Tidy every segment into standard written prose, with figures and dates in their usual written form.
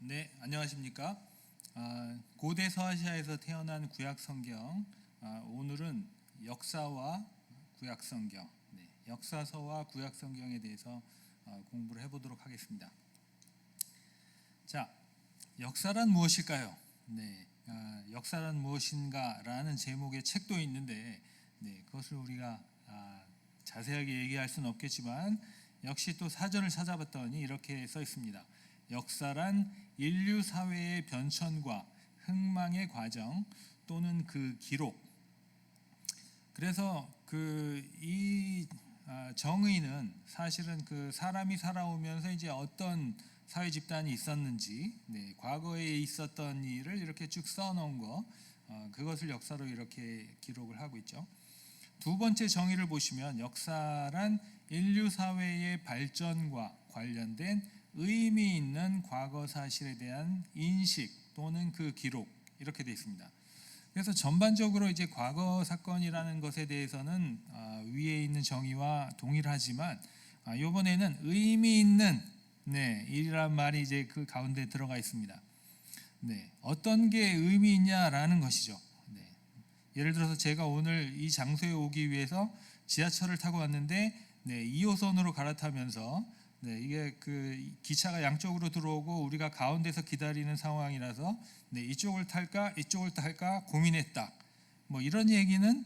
네, 안녕하십니까? 고대 서아시아에서 태어난 구약 성경. 오늘은 역사와 구약 성경, 역사서와 구약 성경에 대해서 공부를 해보도록 하겠습니다. 자, 역사란 무엇일까요? 역사란 무엇인가라는 제목의 책도 있는데, 그것을 우리가 자세하게 얘기할 수는 없겠지만 역시 또 사전을 찾아봤더니 이렇게 써 있습니다. 역사란 인류 사회의 변천과 흥망의 과정 또는 그 기록. 그래서 이 정의는 사실은 그 사람이 살아오면서 이제 어떤 사회 집단이 있었는지, 과거에 있었던 일을 이렇게 쭉 써놓은 거, 그것을 역사로 이렇게 기록을 하고 있죠. 두 번째 정의를 보시면 역사란 인류 사회의 발전과 관련된 의미 있는 과거 사실에 대한 인식 또는 그 기록, 이렇게 되어 있습니다. 그래서 전반적으로 이제 과거 사건이라는 것에 대해서는 위에 있는 정의와 동일하지만 이번에는 의미 있는 일이란 말이 이제 그 가운데 들어가 있습니다. 어떤 게 의미 있냐라는 것이죠. 예를 들어서 제가 오늘 이 장소에 오기 위해서 지하철을 타고 왔는데 2호선으로 갈아타면서 이게 그 기차가 양쪽으로 들어오고 우리가 가운데서 기다리는 상황이라서 이쪽을 탈까 이쪽을 탈까 고민했다. 뭐 이런 얘기는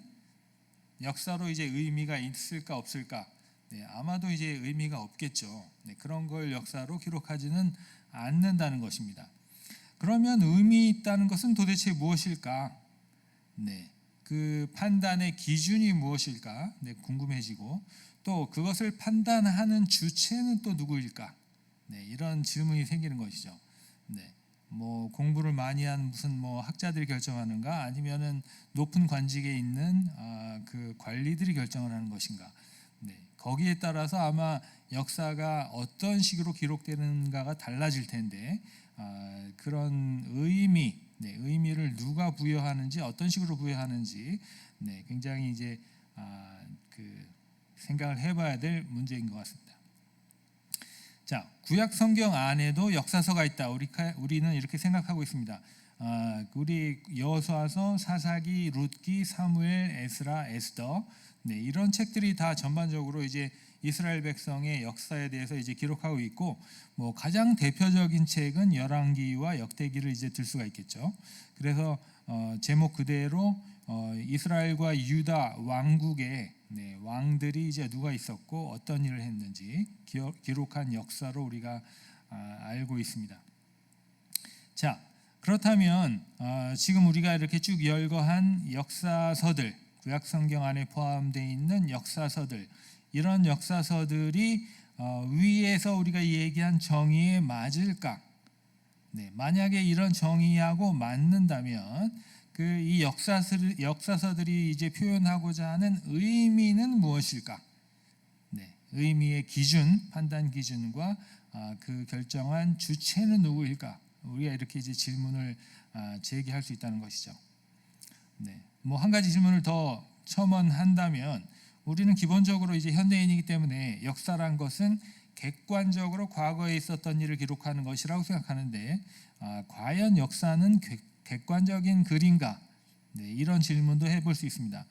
역사로 이제 의미가 있을까 없을까? 아마도 이제 의미가 없겠죠. 그런 걸 역사로 기록하지는 않는다는 것입니다. 그러면 의미 있다는 것은 도대체 무엇일까? 그 판단의 기준이 무엇일까? 궁금해지고 또 그것을 판단하는 주체는 또 누구일까? 이런 질문이 생기는 것이죠. 뭐 공부를 많이 한 무슨 뭐 학자들이 결정하는가? 아니면은 높은 관직에 있는 그 관리들이 결정을 하는 것인가? 거기에 따라서 아마 역사가 어떤 식으로 기록되는가가 달라질 텐데 그런 의미를 누가 부여하는지 어떤 식으로 부여하는지 굉장히 이제 그 생각을 해봐야 될 문제인 것 같습니다. 자, 구약 성경 안에도 역사서가 있다. 우리는 이렇게 생각하고 있습니다. 우리 여호수아서, 사사기, 룻기, 사무엘, 에스라, 에스더 이런 책들이 다 전반적으로 이제 이스라엘 백성의 역사에 대해서 이제 기록하고 있고, 뭐 가장 대표적인 책은 열왕기와 역대기를 이제 들 수가 있겠죠. 그래서 제목 그대로 이스라엘과 유다 왕국의 왕들이 이제 누가 있었고 어떤 일을 했는지 기록한 역사로 우리가 알고 있습니다. 자, 그렇다면 지금 우리가 이렇게 쭉 열거한 역사서들, 구약 성경 안에 포함되어 있는 역사서들, 이런 역사서들이 위에서 우리가 얘기한 정의에 맞을까? 만약에 이런 정의하고 맞는다면 이 역사서들이 이제 표현하고자 하는 의미는 무엇일까? 의미의 기준, 판단 기준과 그 결정한 주체는 누구일까? 우리가 이렇게 이제 질문을 제기할 수 있다는 것이죠. 뭐 한 가지 질문을 더 첨언한다면 우리는 기본적으로 이제 현대인이기 때문에 역사란 것은 객관적으로 과거에 있었던 일을 기록하는 것이라고 생각하는데 과연 역사는 객관적인 글인가? 이런 질문도 해볼 수 있습니다.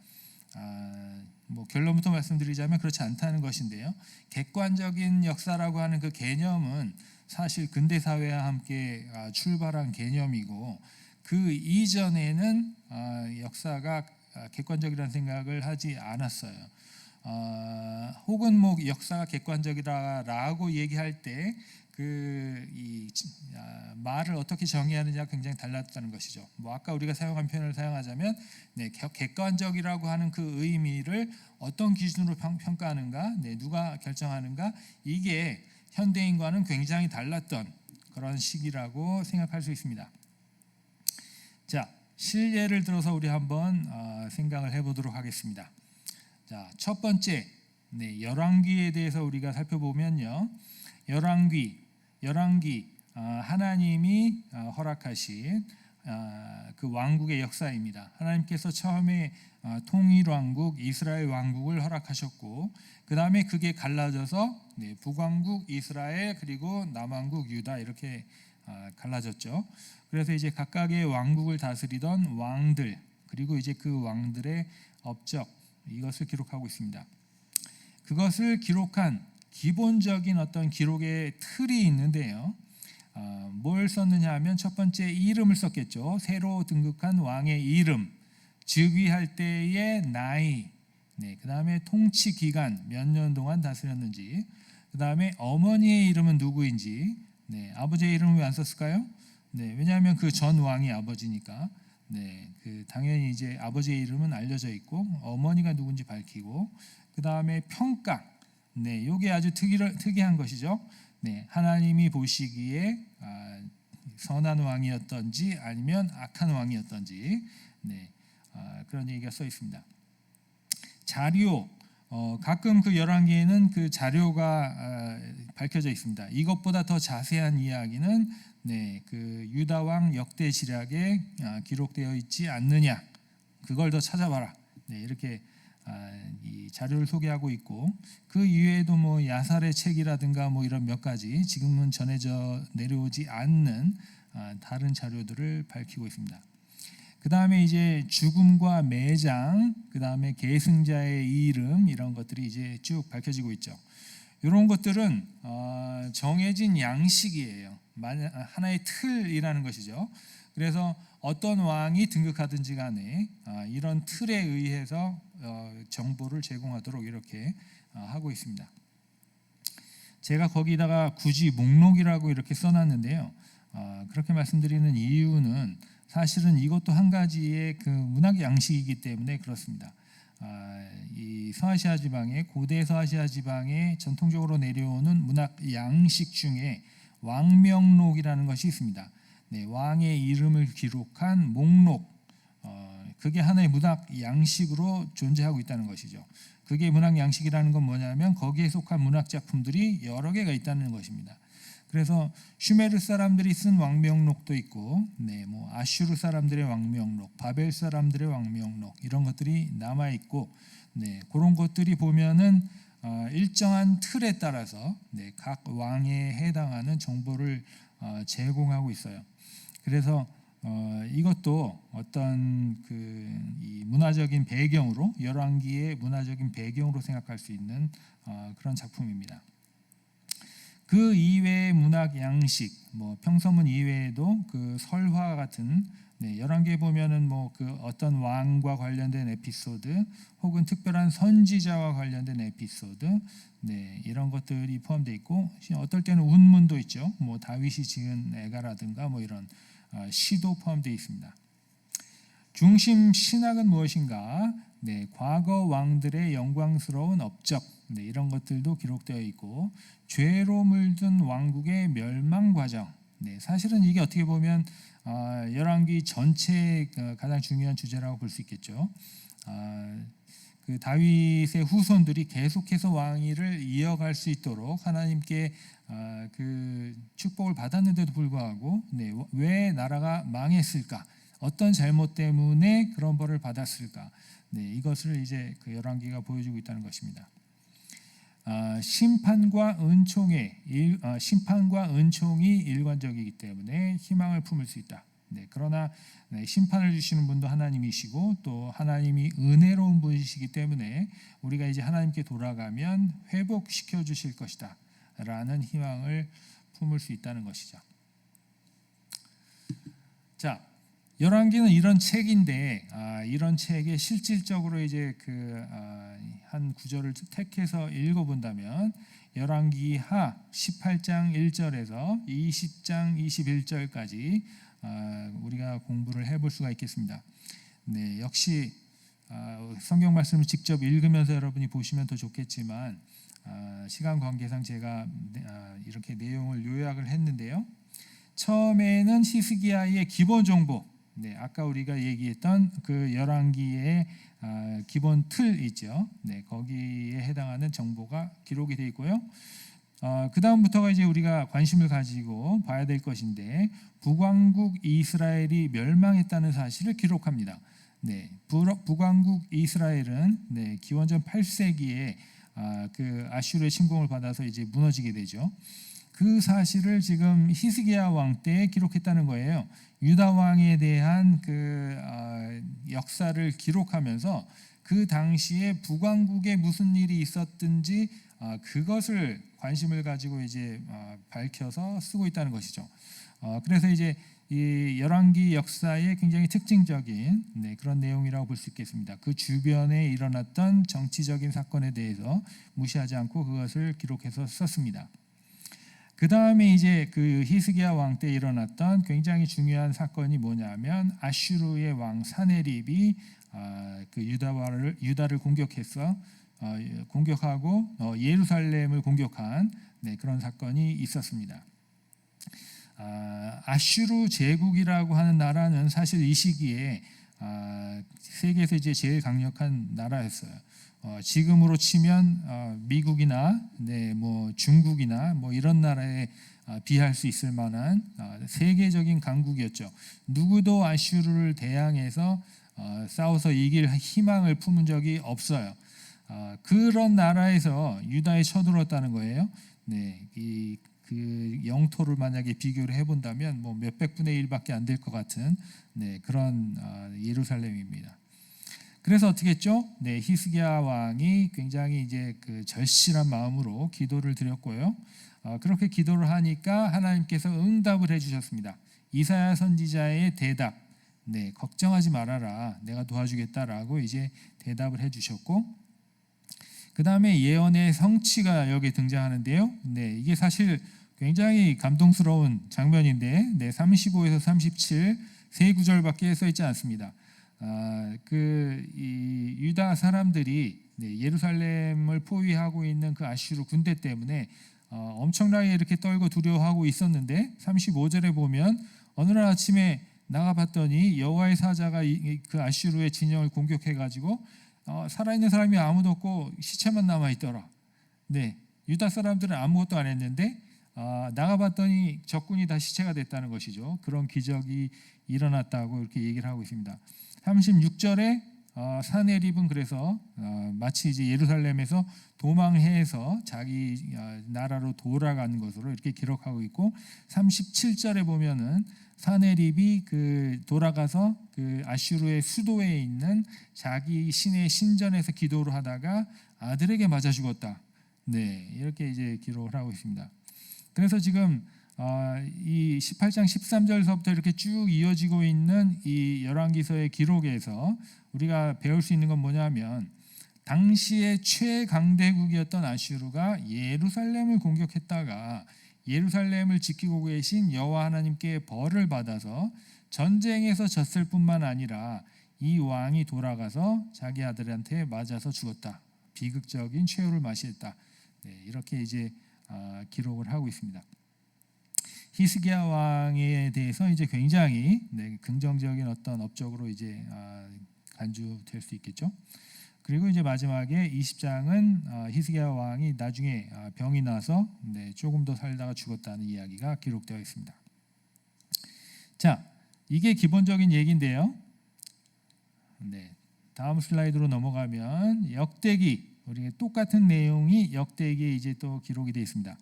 뭐 결론부터 말씀드리자면 그렇지 않다는 것인데요. 객관적인 역사라고 하는 그 개념은 사실 근대 사회와 함께 출발한 개념이고 그 이전에는 역사가 객관적이라는 생각을 하지 않았어요. 혹은 뭐 역사가 객관적이라고 얘기할 때 이 말을 어떻게 정의하느냐가 굉장히 달랐다는 것이죠. 뭐 아까 우리가 사용한 표현을 사용하자면 객관적이라고 하는 그 의미를 어떤 기준으로 평가하는가, 누가 결정하는가, 이게 현대인과는 굉장히 달랐던 그런 시기라고 생각할 수 있습니다. 자, 실례를 들어서 우리 한번 생각을 해보도록 하겠습니다. 자, 첫 번째 열왕기에 대해서 우리가 살펴보면요, 열왕기 하나님이 허락하신 그 왕국의 역사입니다. 하나님께서 처음에 통일왕국 이스라엘 왕국을 허락하셨고 그 다음에 그게 갈라져서 북왕국 이스라엘 그리고 남왕국 유다 이렇게 갈라졌죠. 그래서 이제 각각의 왕국을 다스리던 왕들, 그리고 이제 그 왕들의 업적, 이것을 기록하고 있습니다. 그것을 기록한 기본적인 어떤 기록의 틀이 있는데요. 뭘 썼느냐 하면 첫 번째 이름을 썼겠죠. 새로 등극한 왕의 이름, 즉위할 때의 나이, 그 다음에 통치 기간, 몇 년 동안 다스렸는지, 그 다음에 어머니의 이름은 누구인지, 아버지의 이름은 왜 안 썼을까요? 왜냐하면 그 전 왕이 아버지니까. 당연히 이제 아버지의 이름은 알려져 있고 어머니가 누군지 밝히고, 그 다음에 평가, 이게 아주 특이한 것이죠. 하나님이 보시기에 선한 왕이었던지 아니면 악한 왕이었던지, 그런 얘기가 써 있습니다. 자료, 가끔 그 열왕기에는 그 자료가 밝혀져 있습니다. 이것보다 더 자세한 이야기는 그 유다 왕 역대시략에 기록되어 있지 않느냐, 그걸 더 찾아봐라. 이렇게 이 자료를 소개하고 있고, 그 이외에도 뭐 야살의 책이라든가 뭐 이런 몇 가지 지금은 전해져 내려오지 않는 다른 자료들을 밝히고 있습니다. 그 다음에 이제 죽음과 매장, 그 다음에 계승자의 이름, 이런 것들이 이제 쭉 밝혀지고 있죠. 이런 것들은 정해진 양식이에요. 하나의 틀이라는 것이죠. 그래서 어떤 왕이 등극하든지 간에 이런 틀에 의해서 정보를 제공하도록 이렇게 하고 있습니다. 제가 거기다가 굳이 목록이라고 이렇게 써놨는데요. 그렇게 말씀드리는 이유는 사실은 이것도 한 가지의 그 문학 양식이기 때문에 그렇습니다. 이 서아시아 지방의, 고대 서아시아 지방에 전통적으로 내려오는 문학 양식 중에 왕명록이라는 것이 있습니다. 왕의 이름을 기록한 목록, 그게 하나의 문학 양식으로 존재하고 있다는 것이죠. 그게 문학 양식이라는 건 뭐냐면 거기에 속한 문학 작품들이 여러 개가 있다는 것입니다. 그래서 슈메르 사람들이 쓴 왕명록도 있고, 뭐 아슈르 사람들의 왕명록, 바벨 사람들의 왕명록, 이런 것들이 남아 있고, 그런 것들이 보면은 일정한 틀에 따라서 각 왕에 해당하는 정보를 제공하고 있어요. 그래서 이것도 어떤 이 문화적인 배경으로, 열왕기의 문화적인 배경으로 생각할 수 있는 그런 작품입니다. 그 이외의 문학 양식, 뭐 평서문 이외에도 그 설화 같은, 열왕기에 보면은 뭐 그 어떤 왕과 관련된 에피소드, 혹은 특별한 선지자와 관련된 에피소드, 이런 것들이 포함되어 있고, 어떨 때는 운문도 있죠. 뭐 다윗이 지은 애가라든가 뭐 이런 시도 포함되어 있습니다. 중심 신학은 무엇인가? 과거 왕들의 영광스러운 업적, 이런 것들도 기록되어 있고, 죄로 물든 왕국의 멸망 과정. 사실은 이게 어떻게 보면 열왕기 전체의 가장 중요한 주제라고 볼 수 있겠죠. 그 다윗의 후손들이 계속해서 왕위를 이어갈 수 있도록 하나님께 그 축복을 받았는데도 불구하고 왜 나라가 망했을까? 어떤 잘못 때문에 그런 벌을 받았을까? 이것을 이제 그 열왕기가 보여주고 있다는 것입니다. 심판과 은총이 일관적이기 때문에 희망을 품을 수 있다. 그러나 심판을 주시는 분도 하나님이시고 또 하나님이 은혜로운 분이시기 때문에 우리가 이제 하나님께 돌아가면 회복시켜 주실 것이다 라는 희망을 품을 수 있다는 것이죠. 자, 열왕기는 이런 책인데 이런 책에 실질적으로 이제 한 구절을 택해서 읽어본다면 열왕기 하 18장 1절에서 20장 21절까지 우리가 공부를 해볼 수가 있겠습니다. 역시 성경 말씀을 직접 읽으면서 여러분이 보시면 더 좋겠지만 시간 관계상 제가 이렇게 내용을 요약을 했는데요. 처음에는 히스기야의 기본 정보, 아까 우리가 얘기했던 그 열왕기의 기본 틀 있죠. 거기에 해당하는 정보가 기록이 되어 있고요. 그 다음부터가 이제 우리가 관심을 가지고 봐야 될 것인데, 북왕국 이스라엘이 멸망했다는 사실을 기록합니다. 북왕국 이스라엘은 기원전 8세기에 그 아슈르의 침공을 받아서 이제 무너지게 되죠. 그 사실을 지금 히스기야 왕 때에 기록했다는 거예요. 유다 왕에 대한 그 역사를 기록하면서 그 당시에 북왕국에 무슨 일이 있었든지 그것을 관심을 가지고 이제 밝혀서 쓰고 있다는 것이죠. 그래서 이제 이 열왕기 역사의 굉장히 특징적인 그런 내용이라고 볼 수 있겠습니다. 그 주변에 일어났던 정치적인 사건에 대해서 무시하지 않고 그것을 기록해서 썼습니다. 그 다음에 이제 그 히스기야 왕 때 일어났던 굉장히 중요한 사건이 뭐냐면 아슈르의 왕 사네립이 그 유다를 공격하고 예루살렘을 공격한 그런 사건이 있었습니다. 아슈르 제국이라고 하는 나라는 사실 이 시기에 세계에서 이제 제일 강력한 나라였어요. 지금으로 치면 미국이나 뭐 중국이나 뭐 이런 나라에 비할 수 있을 만한 세계적인 강국이었죠. 누구도 아슈르를 대항해서 싸워서 이길 희망을 품은 적이 없어요. 그런 나라에서 유다에 쳐들었다는 거예요. 그 영토를 만약에 비교를 해본다면 뭐 몇백 분의 1밖에 안 될 것 같은 그런 예루살렘입니다. 그래서 어떻게 했죠? 히스기야 왕이 굉장히 이제 그 절실한 마음으로 기도를 드렸고요. 그렇게 기도를 하니까 하나님께서 응답을 해주셨습니다. 이사야 선지자의 대답, 걱정하지 말아라, 내가 도와주겠다라고 이제 대답을 해주셨고, 그 다음에 예언의 성취가 여기 등장하는데요. 이게 사실 굉장히 감동스러운 장면인데, 35에서 37 세 구절밖에 써 있지 않습니다. 이 유다 사람들이 예루살렘을 포위하고 있는 그 아슈르 군대 때문에 엄청나게 이렇게 떨고 두려워하고 있었는데 35절에 보면 어느 날 아침에 나가봤더니 여호와의 사자가 그 아슈르의 진영을 공격해가지고 살아있는 사람이 아무도 없고 시체만 남아있더라. 유다 사람들은 아무것도 안 했는데 나가봤더니 적군이 다 시체가 됐다는 것이죠. 그런 기적이 일어났다고 이렇게 얘기를 하고 있습니다. 36절에 사네립은 그래서 마치 이제 예루살렘에서 도망해서 자기 나라로 돌아가는 것으로 이렇게 기록하고 있고, 37절에 보면은 사네립이 그 돌아가서 그 아슈르의 수도에 있는 자기 신의 신전에서 기도를 하다가 아들에게 맞아 죽었다. 이렇게 이제 기록을 하고 있습니다. 그래서 지금 이 18장 13절서부터 이렇게 쭉 이어지고 있는 이 열왕기서의 기록에서 우리가 배울 수 있는 건 뭐냐면, 당시의 최강대국이었던 아슈르가 예루살렘을 공격했다가 예루살렘을 지키고 계신 여호와 하나님께 벌을 받아서 전쟁에서 졌을 뿐만 아니라 이 왕이 돌아가서 자기 아들한테 맞아서 죽었다. 비극적인 최후를 맞이했다. 이렇게 이제 기록을 하고 있습니다. 히스기야 왕에 대해서 이제 굉장히 긍정적인 어떤 업적으로 이제 간주될 수 있겠죠. 그리고 이제 마지막에 20장은 히스기야 왕이 나중에 병이 나서 조금 더 살다가 죽었다는 이야기가 기록되어 있습니다. 자, 이게 기본적인 얘기인데요. 다음 슬라이드로 넘어가면 역대기, 우리 똑같은 내용이 역대기에 이제 또 기록이 되어 있습니다.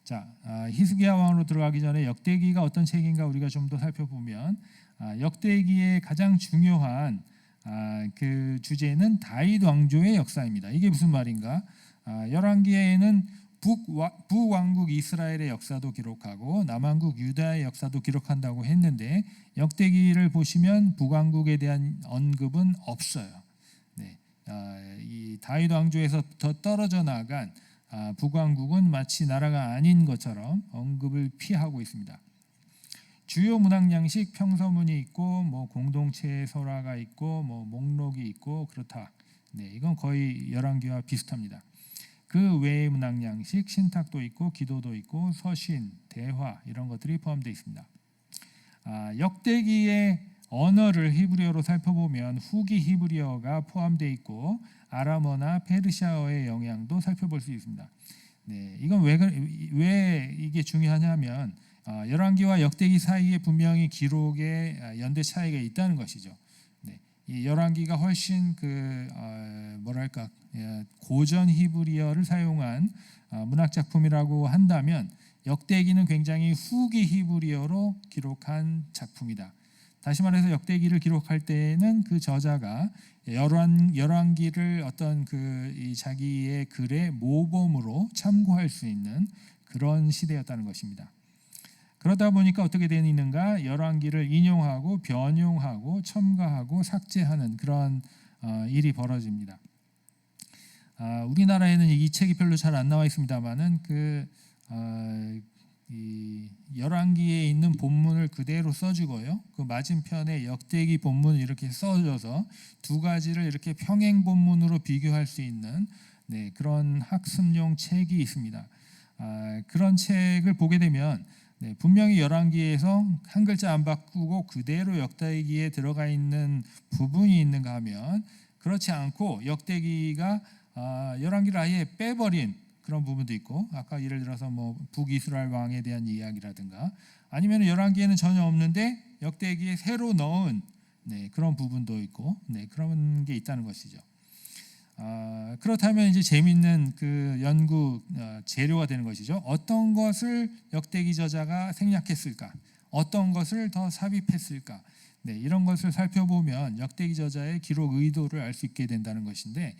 자, 히스기야 왕으로 들어가기 전에 역대기가 어떤 책인가 우리가 좀 더 살펴보면, 역대기의 가장 중요한 그 주제는 다윗 왕조의 역사입니다. 이게 무슨 말인가? 열왕기에는 북왕국 이스라엘의 역사도 기록하고 남왕국 유다의 역사도 기록한다고 했는데, 역대기를 보시면 북왕국에 대한 언급은 없어요. 이 다윗 왕조에서 더 떨어져 나간 북왕국은 마치 나라가 아닌 것처럼 언급을 피하고 있습니다. 주요 문학 양식 평서문이 있고 뭐 공동체 설화가 있고 뭐 목록이 있고 그렇다. 이건 거의 열왕기와 비슷합니다. 그 외의 문학 양식 신탁도 있고 기도도 있고 서신, 대화 이런 것들이 포함되어 있습니다. 역대기의 언어를 히브리어로 살펴보면 후기 히브리어가 포함되어 있고 아람어나 페르시아어의 영향도 살펴볼 수 있습니다. 이건 왜 이게 중요하냐면 열왕기와 역대기 사이에 분명히 기록의 연대 차이가 있다는 것이죠. 이 열왕기가 훨씬 고전 히브리어를 사용한 문학 작품이라고 한다면 역대기는 굉장히 후기 히브리어로 기록한 작품이다. 다시 말해서 역대기를 기록할 때에는 그 저자가 열왕기를 어떤 이 자기의 글의 모범으로 참고할 수 있는 그런 시대였다는 것입니다. 그러다 보니까 어떻게 되는가? 열왕기를 인용하고 변용하고 첨가하고 삭제하는 그런 일이 벌어집니다. 우리나라에는 이 책이 별로 잘 안 나와 있습니다만은 이 열왕기에 있는 본문을 그대로 써주고요. 그 맞은편에 역대기 본문을 이렇게 써줘서 두 가지를 이렇게 평행 본문으로 비교할 수 있는 그런 학습용 책이 있습니다. 그런 책을 보게 되면 분명히 열왕기에서 한 글자 안 바꾸고 그대로 역대기에 들어가 있는 부분이 있는가 하면 그렇지 않고 역대기가 열왕기를 아예 빼버린 그런 부분도 있고, 아까 예를 들어서 북이스라엘 왕에 대한 이야기라든가 아니면 열왕기에는 전혀 없는데 역대기에 새로 넣은 그런 부분도 있고 그런 게 있다는 것이죠. 그렇다면 이제 재미있는 그 연구 재료가 되는 것이죠. 어떤 것을 역대기 저자가 생략했을까? 어떤 것을 더 삽입했을까? 이런 것을 살펴보면 역대기 저자의 기록 의도를 알 수 있게 된다는 것인데,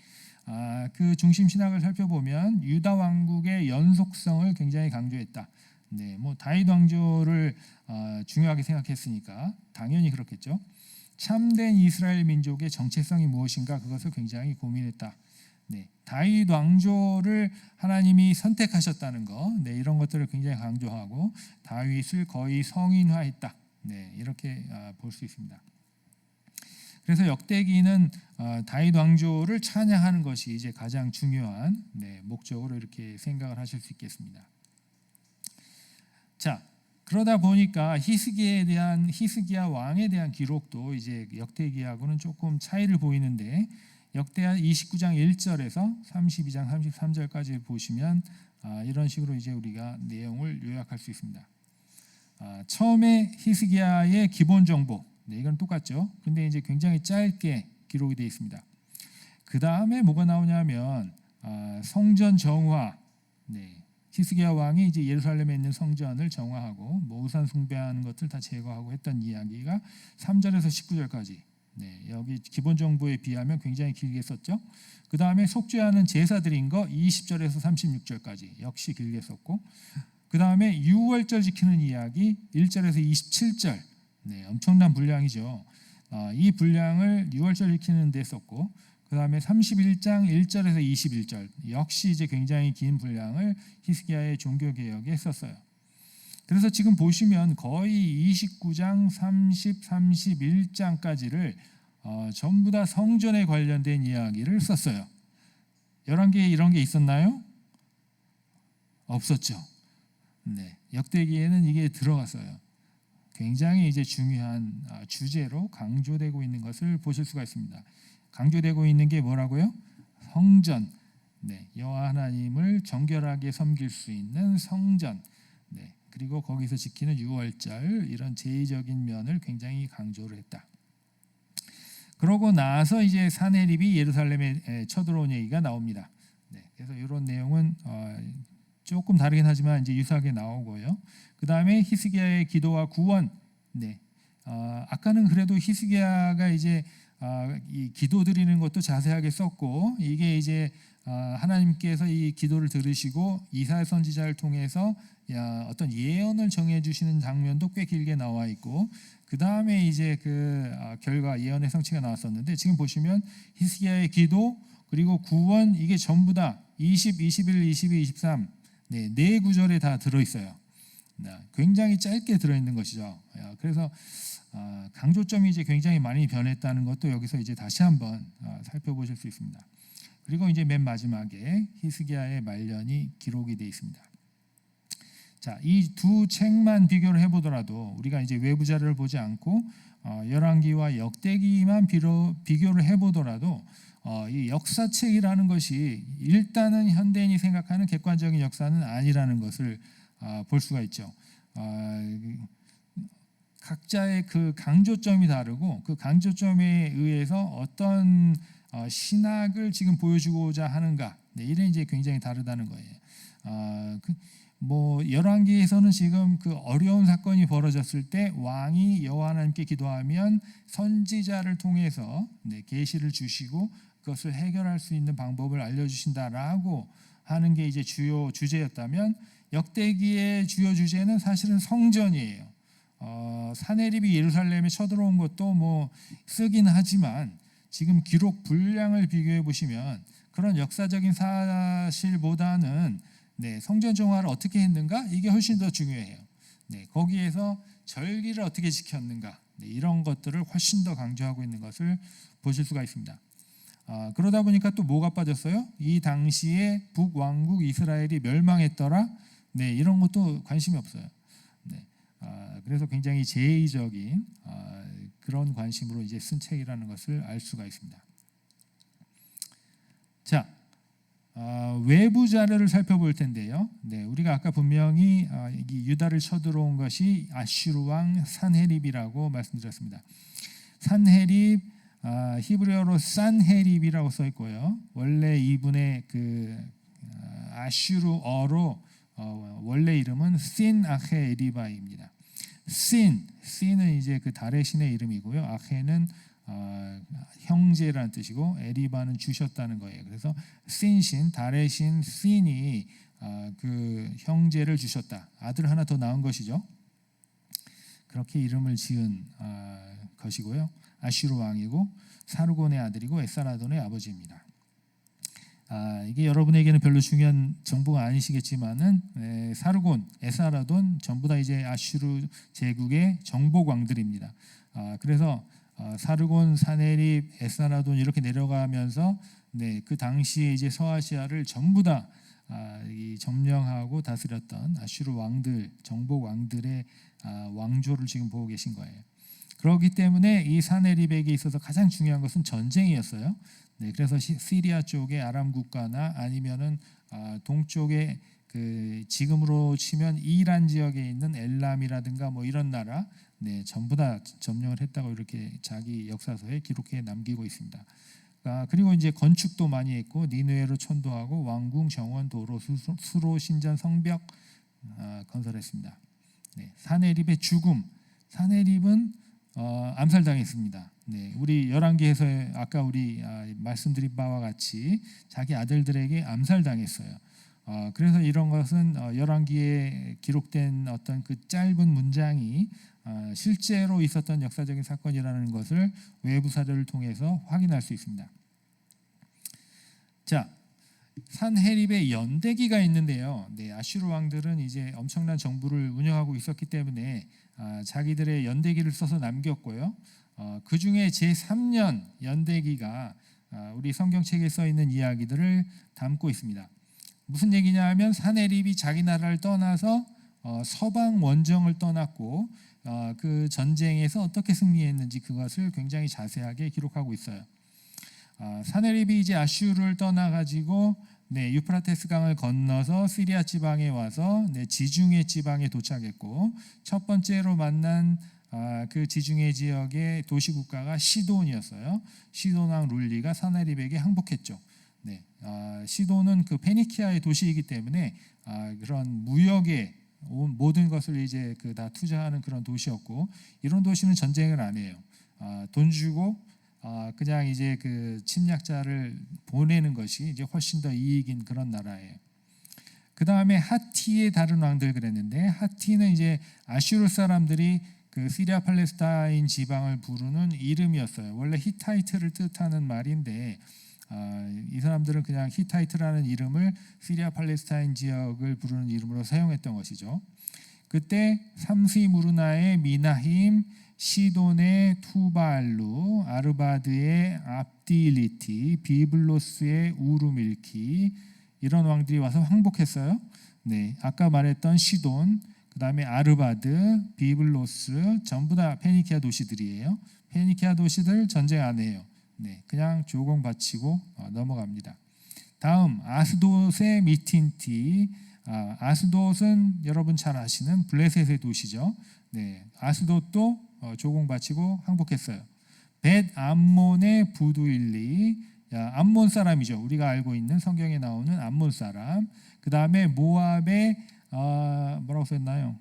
그 중심 신학을 살펴보면 유다 왕국의 연속성을 굉장히 강조했다. 다윗 왕조를 중요하게 생각했으니까 당연히 그렇겠죠. 참된 이스라엘 민족의 정체성이 무엇인가 그것을 굉장히 고민했다. 다윗 왕조를 하나님이 선택하셨다는 거, 이런 것들을 굉장히 강조하고 다윗을 거의 성인화했다. 이렇게 볼 수 있습니다. 그래서 역대기는 다윗 왕조를 찬양하는 것이 이제 가장 중요한 목적으로 이렇게 생각을 하실 수 있겠습니다. 자, 그러다 보니까 히스기야 왕에 대한 기록도 이제 역대기하고는 조금 차이를 보이는데, 역대하 29장 1절에서 32장 33절까지 보시면 이런 식으로 이제 우리가 내용을 요약할 수 있습니다. 처음에 히스기야의 기본 정보, 이건 똑같죠. 근데 이제 굉장히 짧게 기록이 되어 있습니다. 그 다음에 뭐가 나오냐면 성전 정화. 히스기야 왕이 이제 예루살렘에 있는 성전을 정화하고 우상 숭배하는 것들 다 제거하고 했던 이야기가 3절에서 19절까지. 여기 기본 정보에 비하면 굉장히 길게 썼죠. 그 다음에 속죄하는 제사 드린 거 20절에서 36절까지 역시 길게 썼고, 그 다음에 유월절 지키는 이야기 1절에서 27절. 엄청난 분량이죠. 이 분량을 유월절 지키는 데 썼고, 그 다음에 31장 1절에서 21절 역시 이제 굉장히 긴 분량을 히스기야의 종교개혁에 썼어요. 그래서 지금 보시면 거의 29장 30, 31장까지를 전부 다 성전에 관련된 이야기를 썼어요. 열왕기에 이런 게 있었나요? 없었죠. 역대기에는 이게 들어갔어요. 굉장히 이제 중요한 주제로 강조되고 있는 것을 보실 수가 있습니다. 강조되고 있는 게 뭐라고요? 성전. 여호와 하나님을 정결하게 섬길 수 있는 성전. 그리고 거기서 지키는 유월절, 이런 제의적인 면을 굉장히 강조를 했다. 그러고 나서 이제 사네립이 예루살렘에 쳐들어온 얘기가 나옵니다. 그래서 이런 내용은 조금 다르긴 하지만 이제 유사하게 나오고요. 그 다음에 히스기야의 기도와 구원. 아까는 그래도 히스기야가 이제 이 기도 드리는 것도 자세하게 썼고, 이게 이제 하나님께서 이 기도를 들으시고 이사야 선지자를 통해서 어떤 예언을 정해 주시는 장면도 꽤 길게 나와 있고, 그 다음에 이제 그 결과 예언의 성취가 나왔었는데, 지금 보시면 히스기야의 기도 그리고 구원, 이게 전부 다 20, 21, 22, 23 네 구절에 다 들어있어요. 굉장히 짧게 들어있는 것이죠. 그래서 강조점이 이제 굉장히 많이 변했다는 것도 여기서 이제 다시 한번 살펴보실 수 있습니다. 그리고 이제 맨 마지막에 히스기야의 말년이 기록이 되어 있습니다. 자, 이 두 책만 비교를 해보더라도 우리가 이제 외부 자료를 보지 않고 열왕기와 역대기만 비교를 해보더라도 이 역사책이라는 것이 일단은 현대인이 생각하는 객관적인 역사는 아니라는 것을 볼 수가 있죠. 각자의 그 강조점이 다르고, 그 강조점에 의해서 어떤 신학을 지금 보여주고자 하는가, 이런 이제 굉장히 다르다는 거예요. 뭐 열왕기에서는 지금 그 어려운 사건이 벌어졌을 때 왕이 여호와 하나님께 기도하면 선지자를 통해서 계시를 주시고 그것을 해결할 수 있는 방법을 알려주신다라고 하는 게 이제 주요 주제였다면, 역대기의 주요 주제는 사실은 성전이에요. 사내립이 예루살렘에 쳐들어온 것도 뭐 쓰긴 하지만 지금 기록 분량을 비교해 보시면 그런 역사적인 사실보다는 성전 정화를 어떻게 했는가, 이게 훨씬 더 중요해요. 거기에서 절기를 어떻게 지켰는가, 이런 것들을 훨씬 더 강조하고 있는 것을 보실 수가 있습니다. 그러다 보니까 또 뭐가 빠졌어요? 이 당시에 북왕국 이스라엘이 멸망했더라. 이런 것도 관심이 없어요. 그래서 굉장히 제의적인 그런 관심으로 이제 쓴 책이라는 것을 알 수가 있습니다. 자, 외부 자료를 살펴볼 텐데요. 우리가 아까 분명히 유다를 쳐들어온 것이 아슈르 왕 산헤립이라고 말씀드렸습니다. 산헤립, 히브리어로 산헤립이라고 써 있고요. 원래 이분의 그 아슈르어로 원래 이름은 신 아헤 에리바입니다. 신은 이제 그 달의 신의 이름이고요. 아헤는 형제라는 뜻이고 에리바는 주셨다는 거예요. 그래서 신신, 달의 신 신이 그 형제를 주셨다. 아들 하나 더 낳은 것이죠. 그렇게 이름을 지은 것이고요. 아슈르 왕이고 사르곤의 아들이고 에사라돈의 아버지입니다. 이게 여러분에게는 별로 중요한 정보가 아니시겠지만은 사르곤, 에사라돈 전부 다 이제 아슈르 제국의 정복 왕들입니다. 그래서 사르곤, 사네립, 에사라돈 이렇게 내려가면서 그 당시에 이제 서아시아를 전부 다 점령하고 다스렸던 아슈르 왕들, 정복 왕들의 왕조를 지금 보고 계신 거예요. 그렇기 때문에 이 사네립에게 있어서 가장 중요한 것은 전쟁이었어요. 그래서 시리아 쪽의 아람 국가나 아니면은 동쪽에 그 지금으로 치면 이란 지역에 있는 엘람이라든가 뭐 이런 나라, 전부 다 점령을 했다고 이렇게 자기 역사서에 기록해 남기고 있습니다. 그리고 이제 건축도 많이 했고 니느웨로 천도하고 왕궁, 정원, 도로, 수로, 신전, 성벽 건설했습니다. 사네립의 죽음, 사네립은 암살당했습니다. 우리 열왕기에서 아까 우리 말씀드린 바와 같이 자기 아들들에게 암살당했어요. 그래서 이런 것은 열왕기에 기록된 어떤 그 짧은 문장이 실제로 있었던 역사적인 사건이라는 것을 외부 사료를 통해서 확인할 수 있습니다. 자, 산헤립의 연대기가 있는데요. 아슈르 왕들은 이제 엄청난 정부를 운영하고 있었기 때문에 자기들의 연대기를 써서 남겼고요. 그 중에 제3년 연대기가 우리 성경책에 써 있는 이야기들을 담고 있습니다. 무슨 얘기냐 하면 산헤립이 자기 나라를 떠나서 서방 원정을 떠났고 그 전쟁에서 어떻게 승리했는지 그것을 굉장히 자세하게 기록하고 있어요. 산헤립이 이제 아슈르를 떠나가지고 유프라테스 강을 건너서 시리아 지방에 와서 지중해 지방에 도착했고, 첫 번째로 만난 그 지중해 지역의 도시 국가가 시돈이었어요. 시돈 왕 룰리가 산헤립에게 항복했죠. 시돈은 그 페니키아의 도시이기 때문에 그런 무역에 모든 것을 이제 그 다 투자하는 그런 도시였고, 이런 도시는 전쟁을 안 해요. 돈 주고 그냥 이제 그 침략자를 보내는 것이 이제 훨씬 더 이익인 그런 나라예요. 그 다음에 하티의 다른 왕들 그랬는데, 하티는 이제 아슈르 사람들이 그 시리아 팔레스타인 지방을 부르는 이름이었어요. 원래 히타이트를 뜻하는 말인데 이 사람들은 그냥 히타이트라는 이름을 시리아 팔레스타인 지역을 부르는 이름으로 사용했던 것이죠. 그때 삼시무르나의 미나힘, 시돈의 투발루, 아르바드의 압디리티, 비블로스의 우르밀키, 이런 왕들이 와서 항복했어요. 아까 말했던 시돈, 그 다음에 아르바드, 비블로스 전부 다 페니키아 도시들이에요. 페니키아 도시들 전쟁 안 해요. 그냥 조공 바치고 넘어갑니다. 다음 아스돗의 미틴티. 아스돗은 여러분 잘 아시는 블레셋의 도시죠. 아스돗도 조공 바치고 항복했어요. 벳 암몬의 부두일리, 암몬 사람이죠. 우리가 알고 있는 성경에 나오는 암몬 사람. 그 다음에 모압의 뭐라고 썼나요?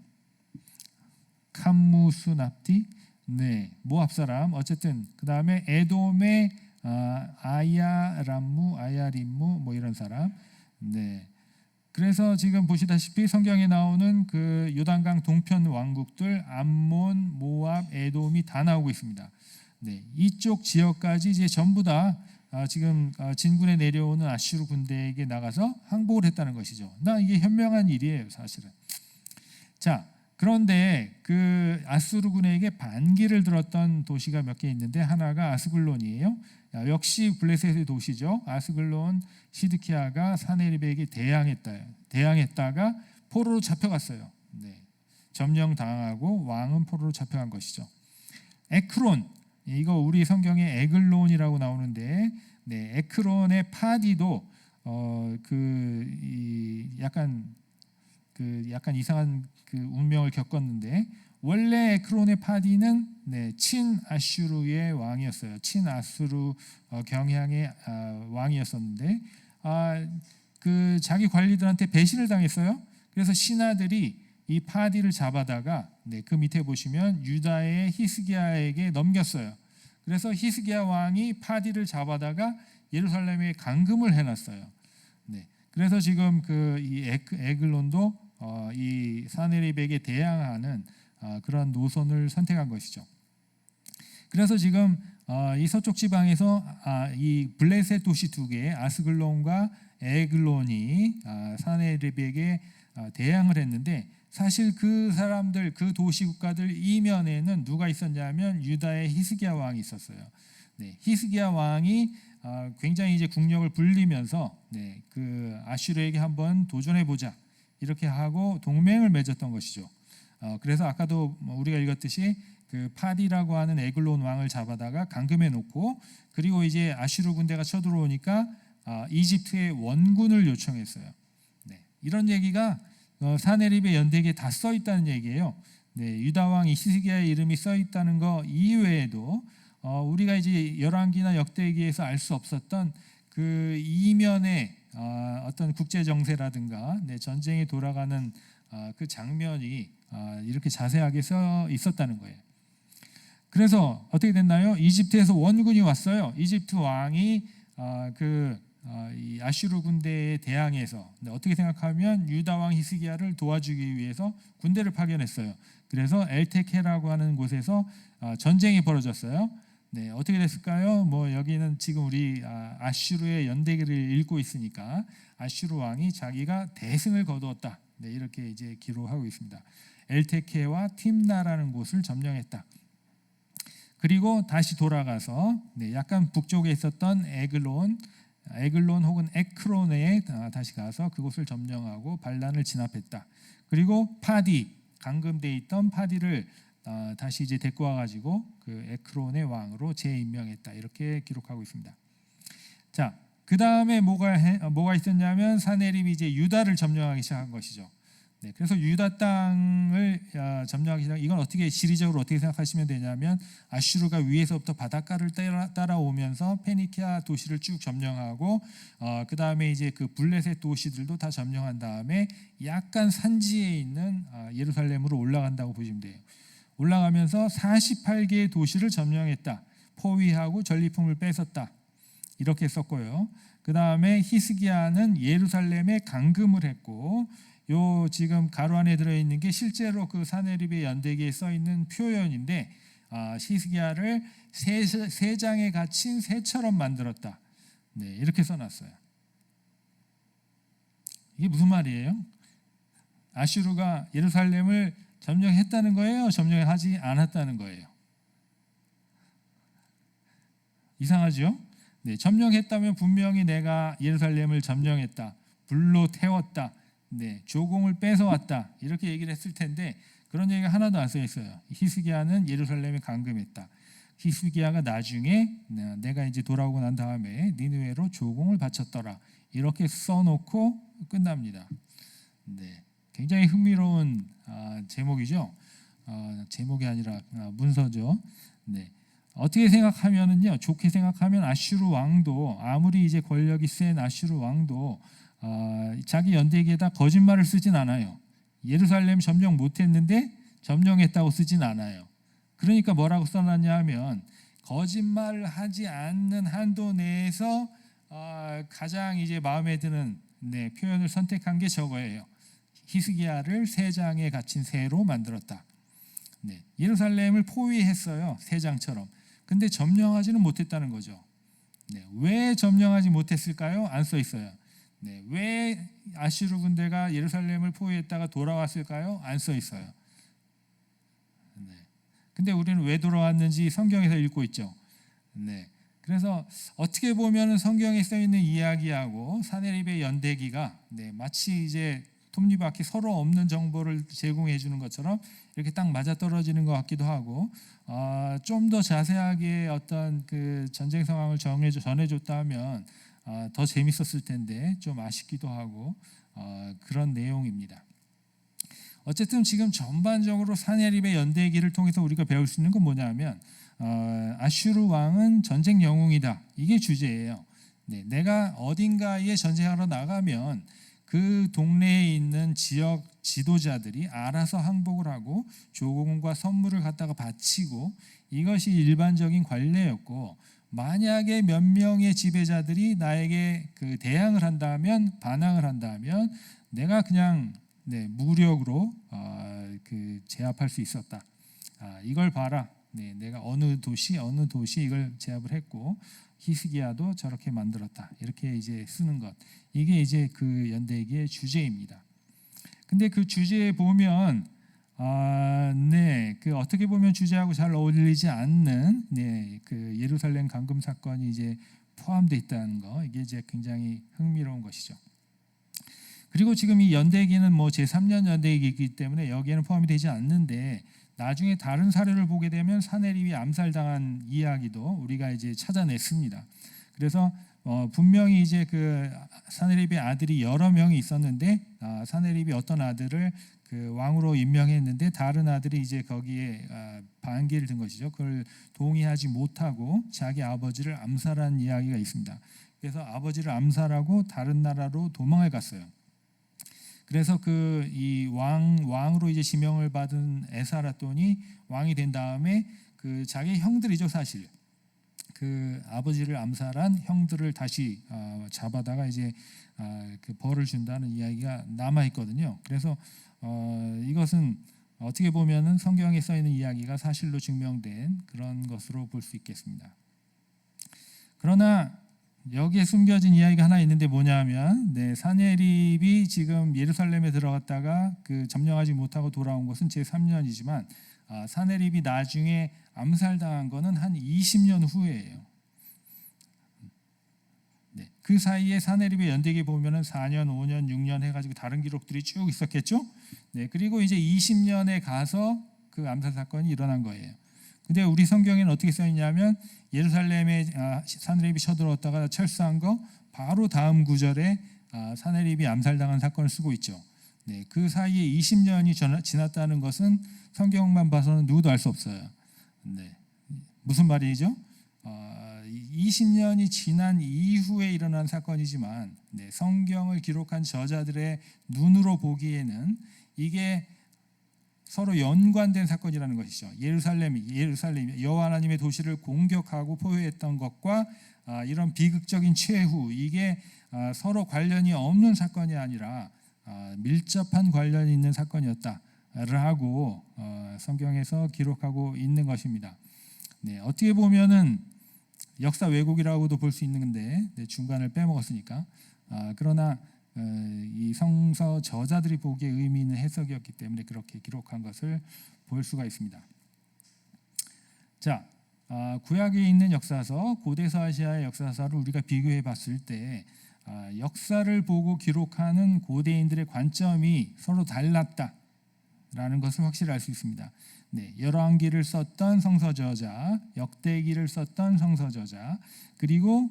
캄무수 납디, 네, 모압 사람. 어쨌든 그 다음에 에돔의 아야림무 뭐 이런 사람. 네. 그래서 지금 보시다시피 성경에 나오는 그 요단강 동편 왕국들 암몬, 모압, 에돔이 다 나오고 있습니다. 네, 이쪽 지역까지 이제 전부 다 지금 진군에 내려오는 아슈르 군대에게 나가서 항복을 했다는 것이죠. 이게 현명한 일이에요, 사실은. 자, 그런데 그 아수르군에게 반기를 들었던 도시가 몇 개 있는데 하나가 아스글론이에요. 역시 블레셋의 도시죠. 아스글론 시드키야가 사네립에게 대항했다가 포로로 잡혀갔어요. 네, 점령당하고 왕은 포로로 잡혀간 것이죠. 에크론, 이거 우리 성경에 에글론이라고 나오는데, 네, 에크론의 파디도 약간 이상한 그 운명을 겪었는데, 원래 에크론의 파디는 친 아슈르의 왕이었어요. 친 아수르 경향의 왕이었었는데 그 자기 관리들한테 배신을 당했어요. 그래서 신하들이 이 파디를 잡아다가 그 밑에 보시면 유다의 히스기야에게 넘겼어요. 그래서 히스기야 왕이 파디를 잡아다가 예루살렘에 감금을 해놨어요. 그래서 지금 이 에글론도 이 사네립에게 대항하는 그런 노선을 선택한 것이죠. 그래서 지금 이 서쪽 지방에서 이 블레셋 도시 두 개, 아스글론과 에글론이 사네립에게 대항을 했는데, 사실 그 사람들, 그 도시 국가들 이면에는 누가 있었냐면 유다의 히스기야 왕이 있었어요. 히스기야 왕이 굉장히 이제 국력을 불리면서 그 아슈르에게 한번 도전해 보자 이렇게 하고 동맹을 맺었던 것이죠. 그래서 아까도 우리가 읽었듯이 그 파디라고 하는 에글론 왕을 잡아다가 감금해 놓고, 그리고 이제 아슈르 군대가 쳐들어오니까 이집트의 원군을 요청했어요. 이런 얘기가 사네립의 연대기에 다 써 있다는 얘기예요. 유다 왕 히스기야의 이름이 써 있다는 거 이외에도 우리가 이제 열왕기나 역대기에서 알 수 없었던 그 이면의 어떤 국제 정세라든가 전쟁이 돌아가는 그 장면이 이렇게 자세하게 써 있었다는 거예요. 그래서 어떻게 됐나요? 이집트에서 원군이 왔어요. 이집트 왕이 이 아슈르 군대에 대항해서 어떻게 생각하면 유다 왕 히스기야를 도와주기 위해서 군대를 파견했어요. 그래서 엘테케라고 하는 곳에서 전쟁이 벌어졌어요. 어떻게 됐을까요? 여기는 지금 우리 아슈르의 연대기를 읽고 있으니까 아슈르 왕이 자기가 대승을 거두었다. 이렇게 이제 기록하고 있습니다. 엘테케와 팀나라는 곳을 점령했다. 그리고 다시 돌아가서 약간 북쪽에 있었던 에글론 혹은 에크론에 다시 가서 그곳을 점령하고 반란을 진압했다. 그리고 파디, 감금돼 있던 파디를 다시 이제 데리고 와가지고 그 에크론의 왕으로 재임명했다. 이렇게 기록하고 있습니다. 자, 그 다음에 뭐가 있었냐면 사네립이 이제 유다를 점령하기 시작한 것이죠. 그래서 유다 땅을 점령하기 시작. 이건 어떻게 시리적으로 어떻게 생각하시면 되냐면 아슈르가 위에서부터 바닷가를 따라오면서 페니키아 도시를 쭉 점령하고 그 다음에 이제 그 블레셋 도시들도 다 점령한 다음에 약간 산지에 있는 예루살렘으로 올라간다고 보시면 돼요. 올라가면서 48개의 도시를 점령했다. 포위하고 전리품을 뺏었다. 이렇게 썼고요. 그 다음에 히스기야는 예루살렘에 감금을 했고, 요 지금 가로 안에 들어있는 게 실제로 그 사네립의 연대기에 써 있는 표현인데, 히스기야를 새 장에 갇힌 새처럼 만들었다. 이렇게 써놨어요. 이게 무슨 말이에요? 아슈르가 예루살렘을 점령했다는 거예요? 점령하지 않았다는 거예요? 이상하죠? 점령했다면 분명히 내가 예루살렘을 점령했다, 불로 태웠다, 조공을 뺏어왔다 이렇게 얘기를 했을 텐데 그런 얘기가 하나도 안 써 있어요. 히스기야는 예루살렘에 감금했다. 히스기야가 나중에 내가 이제 돌아오고 난 다음에 니느웨로 조공을 바쳤더라 이렇게 써놓고 끝납니다. 굉장히 흥미로운 제목이죠. 제목이 아니라 문서죠. 어떻게 생각하면은요, 좋게 생각하면 아슈르 왕도 아무리 이제 권력이 센 아슈르 왕도 자기 연대기에다 거짓말을 쓰진 않아요. 예루살렘 점령 못했는데 점령했다고 쓰진 않아요. 그러니까 뭐라고 써놨냐 하면 거짓말을 하지 않는 한도 내에서 가장 이제 마음에 드는 표현을 선택한 게 저거예요. 히스기야를 새 장에 갇힌 새로 만들었다. 예루살렘을 포위했어요. 새 장처럼. 근데 점령하지는 못했다는 거죠. 왜 점령하지 못했을까요? 안 써 있어요. 왜 아슈르 군대가 예루살렘을 포위했다가 돌아왔을까요? 안 써 있어요. 근데 우리는 왜 돌아왔는지 성경에서 읽고 있죠. 그래서 어떻게 보면 성경에 써 있는 이야기하고 사네립의 연대기가 마치 이제 톱니바퀴 서로 없는 정보를 제공해 주는 것처럼 이렇게 딱 맞아 떨어지는 것 같기도 하고, 좀 더 자세하게 어떤 그 전쟁 상황을 전해줬다면 더 재밌었을 텐데 좀 아쉽기도 하고 그런 내용입니다. 어쨌든 지금 전반적으로 사네립의 연대기를 통해서 우리가 배울 수 있는 건 뭐냐면 아슈르 왕은 전쟁 영웅이다. 이게 주제예요. 내가 어딘가에 전쟁하러 나가면 그 동네에 있는 지역 지도자들이 알아서 항복을 하고 조공과 선물을 갖다가 바치고, 이것이 일반적인 관례였고, 만약에 몇 명의 지배자들이 나에게 그 대항을 한다면, 반항을 한다면 내가 그냥 무력으로 그 제압할 수 있었다. 이걸 봐라. 내가 어느 도시 이걸 제압을 했고 히스기야도 저렇게 만들었다. 이렇게 이제 쓰는 것. 이게 이제 그 연대기의 주제입니다. 근데 그 주제에 보면 그 어떻게 보면 주제하고 잘 어울리지 않는 그 예루살렘 감금 사건이 이제 포함되어 있다는 거. 이게 이제 굉장히 흥미로운 것이죠. 그리고 지금 이 연대기는 뭐 제3년 연대기이기 때문에 여기에는 포함이 되지 않는데, 나중에 다른 사례를 보게 되면 사네립이 암살당한 이야기도 우리가 이제 찾아냈습니다. 그래서 분명히 이제 그 사네립의 아들이 여러 명이 있었는데 사네립이 어떤 아들을 그 왕으로 임명했는데 다른 아들이 이제 거기에 반기를 든 것이죠. 그걸 동의하지 못하고 자기 아버지를 암살한 이야기가 있습니다. 그래서 아버지를 암살하고 다른 나라로 도망을 갔어요. 그래서 그 이 왕으로 이제 지명을 받은 에사라돈이 왕이 된 다음에 그 자기 형들이죠, 사실 그 아버지를 암살한 형들을 다시 잡아다가 이제 그 벌을 준다는 이야기가 남아 있거든요. 그래서 이것은 어떻게 보면은 성경에 써 있는 이야기가 사실로 증명된 그런 것으로 볼 수 있겠습니다. 그러나 여기에 숨겨진 이야기가 하나 있는데 뭐냐면 사네립이 지금 예루살렘에 들어갔다가 그 점령하지 못하고 돌아온 것은 제3년이지만 사네립이 나중에 암살당한 것은 한 20년 후예요. 그 사이에 사네립의 연대기 보면은 4년, 5년, 6년 해가지고 다른 기록들이 쭉 있었겠죠. 그리고 이제 20년에 가서 그 암살 사건이 일어난 거예요. 근데 우리 성경에는 어떻게 써 있냐면 예루살렘에 사네립이 쳐들어왔다가 철수한 거 바로 다음 구절에 사네립이 암살당한 사건을 쓰고 있죠. 그 사이에 20년이 지났다는 것은 성경만 봐서는 누구도 알 수 없어요. 무슨 말이죠? 20년이 지난 이후에 일어난 사건이지만 성경을 기록한 저자들의 눈으로 보기에는 이게 서로 연관된 사건이라는 것이죠. 예루살렘 여호와 하나님의 도시를 공격하고 포위했던 것과 이런 비극적인 최후, 이게 서로 관련이 없는 사건이 아니라 밀접한 관련이 있는 사건이었다라고 성경에서 기록하고 있는 것입니다. 어떻게 보면은 역사 왜곡이라고도 볼 수 있는 건데 중간을 빼먹었으니까. 그러나 이 성서 저자들이 보기에 의미 있는 해석이었기 때문에 그렇게 기록한 것을 볼 수가 있습니다. 자, 구약에 있는 역사서, 고대서아시아의 역사서를 우리가 비교해 봤을 때 역사를 보고 기록하는 고대인들의 관점이 서로 달랐다라는 것을 확실히 알 수 있습니다. 열왕기를 썼던 성서저자, 역대기를 썼던 성서저자, 그리고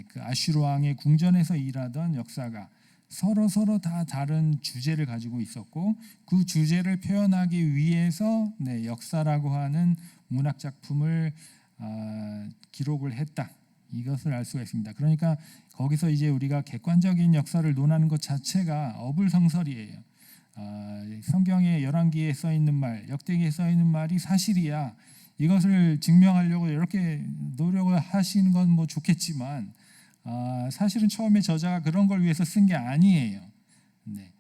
그 아슈르 왕의 궁전에서 일하던 역사가 서로 다 다른 주제를 가지고 있었고, 그 주제를 표현하기 위해서 역사라고 하는 문학 작품을 기록을 했다. 이것을 알 수가 있습니다. 그러니까 거기서 이제 우리가 객관적인 역사를 논하는 것 자체가 어불성설이에요. 성경의 열왕기에 써 있는 말, 역대기에 써 있는 말이 사실이야. 이것을 증명하려고 이렇게 노력을 하시는 건 뭐 좋겠지만 사실은 처음에 저자가 그런 걸 위해서 쓴 게 아니에요. 네.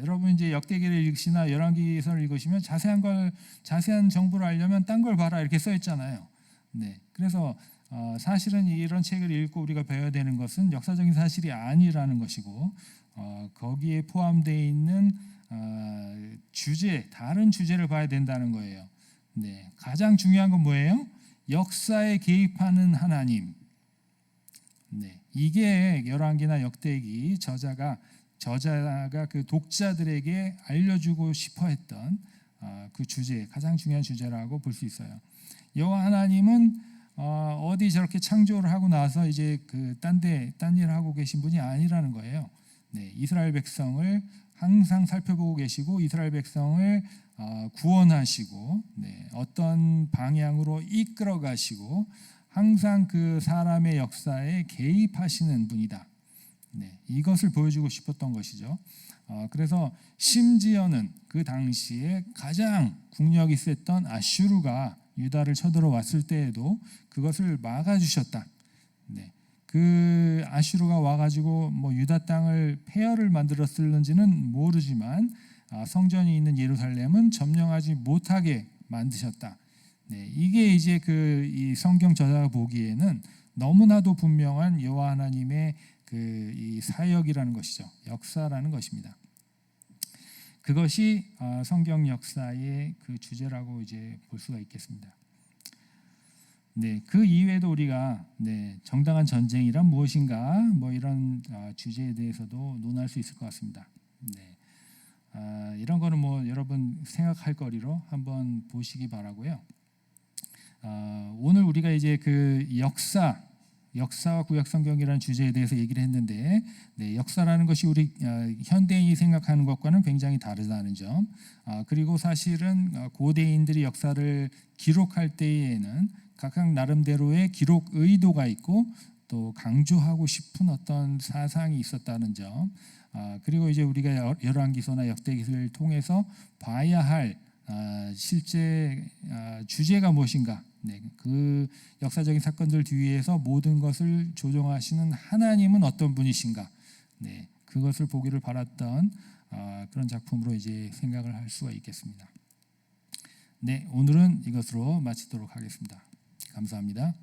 여러분 이제 역대기를 읽으시나 열왕기서를 읽으시면 자세한 정보를 알려면 딴 걸 봐라 이렇게 써 있잖아요. 네. 그래서 사실은 이런 책을 읽고 우리가 배워야 되는 것은 역사적인 사실이 아니라는 것이고 거기에 포함되어 있는 다른 주제를 봐야 된다는 거예요. 네. 가장 중요한 건 뭐예요? 역사에 개입하는 하나님. 네. 이게 열왕기나 역대기 저자가 그 독자들에게 알려주고 싶어했던 그 주제, 가장 중요한 주제라고 볼 수 있어요. 여호와 하나님은 어디 저렇게 창조를 하고 나서 이제 그 딴 일 하고 계신 분이 아니라는 거예요. 네, 이스라엘 백성을 항상 살펴보고 계시고 이스라엘 백성을 구원하시고 어떤 방향으로 이끌어 가시고 항상 그 사람의 역사에 개입하시는 분이다. 이것을 보여주고 싶었던 것이죠. 그래서 심지어는 그 당시에 가장 국력이 셌던 아슈르가 유다를 쳐들어왔을 때에도 그것을 막아주셨다. 그 아슈르가 와가지고 유다 땅을 폐허를 만들었을는지는 모르지만 성전이 있는 예루살렘은 점령하지 못하게 만드셨다. 이게 이제 이 성경 저자가 보기에는 너무나도 분명한 여호와 하나님의 이 사역이라는 것이죠. 역사라는 것입니다. 그것이 성경 역사의 그 주제라고 이제 볼 수가 있겠습니다. 그 이외에도 우리가 정당한 전쟁이란 무엇인가 이런 주제에 대해서도 논할 수 있을 것 같습니다. 이런 거는 여러분 생각할 거리로 한번 보시기 바라고요. 오늘 우리가 이제 그 역사와 구약 성경이라는 주제에 대해서 얘기를 했는데 역사라는 것이 우리 현대인이 생각하는 것과는 굉장히 다르다는 점, 그리고 사실은 고대인들이 역사를 기록할 때에는 각각 나름대로의 기록 의도가 있고 또 강조하고 싶은 어떤 사상이 있었다는 점, 그리고 이제 우리가 열왕기서나 역대기서를 통해서 봐야 할 실제 주제가 무엇인가, 그 역사적인 사건들 뒤에서 모든 것을 조정하시는 하나님은 어떤 분이신가, 그것을 보기를 바랐던 그런 작품으로 이제 생각을 할 수가 있겠습니다. 오늘은 이것으로 마치도록 하겠습니다. 감사합니다.